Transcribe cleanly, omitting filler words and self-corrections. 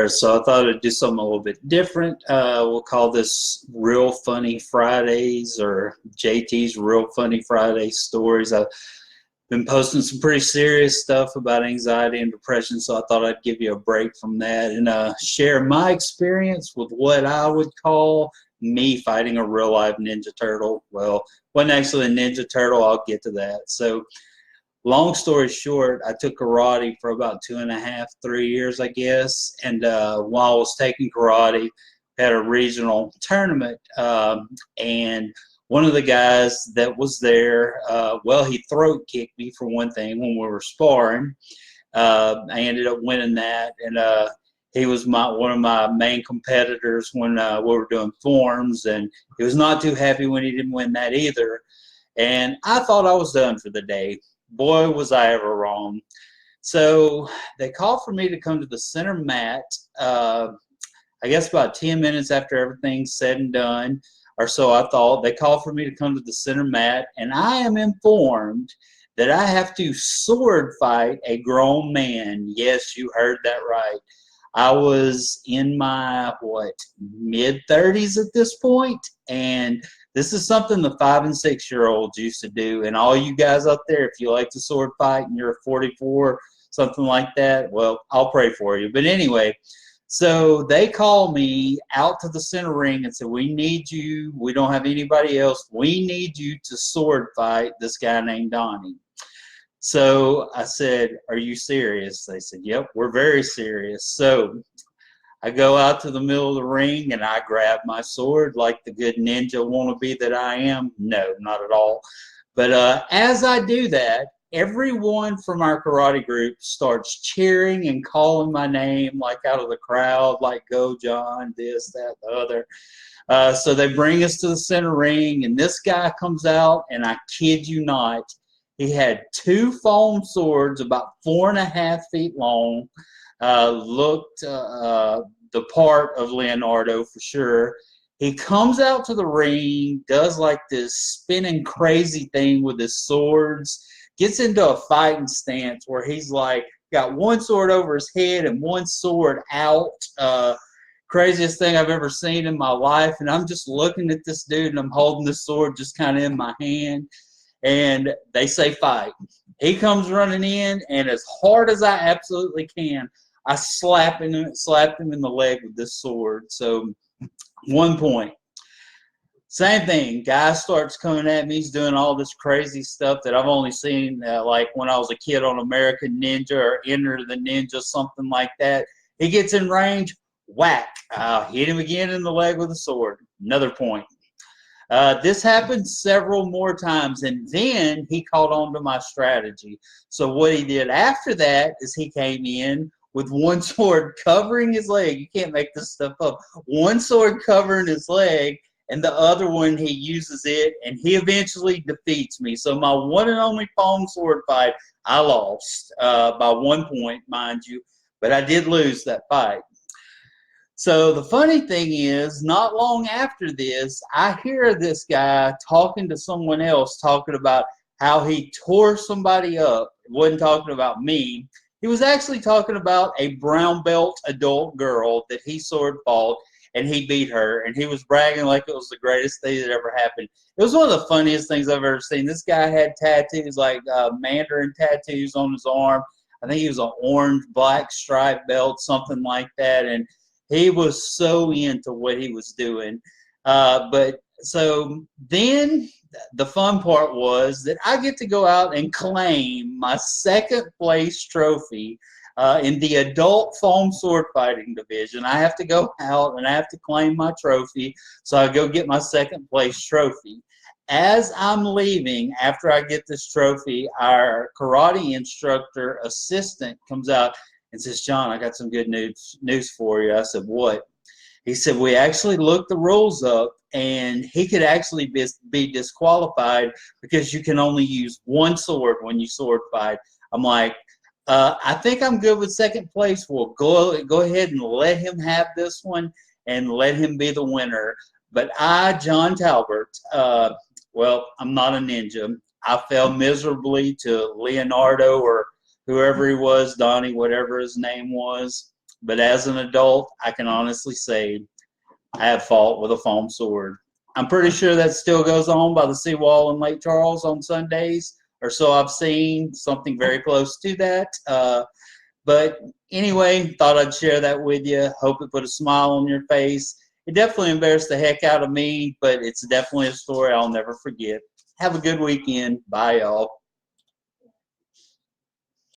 Sure. So I thought I'd do something a little bit different. We'll call this Real Funny Fridays or JT's Real Funny Friday stories. I've been posting some pretty serious stuff about anxiety and depression, so I thought I'd give you a break from that and share my experience with what I would call me fighting a real life Ninja Turtle. Well, wasn't actually a Ninja Turtle. I'll get to that. So long story short, I took karate for about 2.5, 3 years, I guess. And while I was taking karate, had a regional tournament, and one of the guys that was there, well, he throat kicked me for one thing when we were sparring. I ended up winning that, and he was one of my main competitors when we were doing forms, and he was not too happy when he didn't win that either. And I thought I was done for the day. Boy, was I ever wrong. So they called for me to come to the center mat, I guess about 10 minutes after everything's said and done, or so I thought. They called for me to come to the center mat, and I am informed that I have to sword fight a grown man. Yes, you heard that right. I was in my, mid-30s at this point, and this is something the 5- and 6-year-olds used to do. And all you guys out there, if you like to sword fight and you're 44, something like that, well, I'll pray for you. But anyway, so they call me out to the center ring and said, we need you. We don't have anybody else. We need you to sword fight this guy named Donnie. So I said, are you serious? They said, yep, we're very serious. So I go out to the middle of the ring and I grab my sword like the good ninja wannabe that I am. No, not at all. But as I do that, everyone from our karate group starts cheering and calling my name like out of the crowd, like go John, this, that, the other. So they bring us to the center ring, and this guy comes out, and I kid you not, he had 2 foam swords about 4.5 feet long, looked the part of Leonardo for sure. He comes out to the ring, does like this spinning crazy thing with his swords, gets into a fighting stance where he's like got one sword over his head and one sword out. Craziest thing I've ever seen in my life. And I'm just looking at this dude and I'm holding this sword just kind of in my hand. And they say fight. He comes running in, and as hard as I absolutely can, I slapped him in the leg with this sword. So 1 point. Same thing. Guy starts coming at me. He's doing all this crazy stuff that I've only seen like when I was a kid on American Ninja or Enter the Ninja, something like that. He gets in range, whack. Hit him again in the leg with a sword. Another point. This happened several more times, and then he caught on to my strategy. So what he did after that is he came in with one sword covering his leg. You can't make this stuff up. One sword covering his leg, and the other one he uses it, and he eventually defeats me. So my one and only foam sword fight, I lost by 1 point, mind you, but I did lose that fight. So the funny thing is, not long after this, I hear this guy talking to someone else, talking about how he tore somebody up. He wasn't talking about me. He was actually talking about a brown belt adult girl that he sword fought, and he beat her, and he was bragging like it was the greatest thing that ever happened. It was one of the funniest things I've ever seen. This guy had tattoos, like Mandarin tattoos on his arm. I think he was an orange, black striped belt, something like that, and he was so into what he was doing. But so then the fun part was that I get to go out and claim my 2nd place trophy in the adult foam sword fighting division. I have to go out and I have to claim my trophy. So I go get my 2nd place trophy. As I'm leaving, after I get this trophy, our karate instructor assistant comes out and says, John, I got some good news for you. I said, what? He said, we actually looked the rules up, and he could actually be disqualified because you can only use one sword when you sword fight. I'm like, I think I'm good with 2nd place. Well, go ahead and let him have this one and let him be the winner. But I, John Talbert, well, I'm not a ninja. I fell miserably to Leonardo or whoever he was, Donnie, whatever his name was. but as an adult, I can honestly say I have fought with a foam sword. I'm pretty sure that still goes on by the seawall in Lake Charles on Sundays, or so I've seen, something very close to that. But anyway, thought I'd share that with you. Hope it put a smile on your face. It definitely embarrassed the heck out of me, but it's definitely a story I'll never forget. Have a good weekend. Bye, y'all.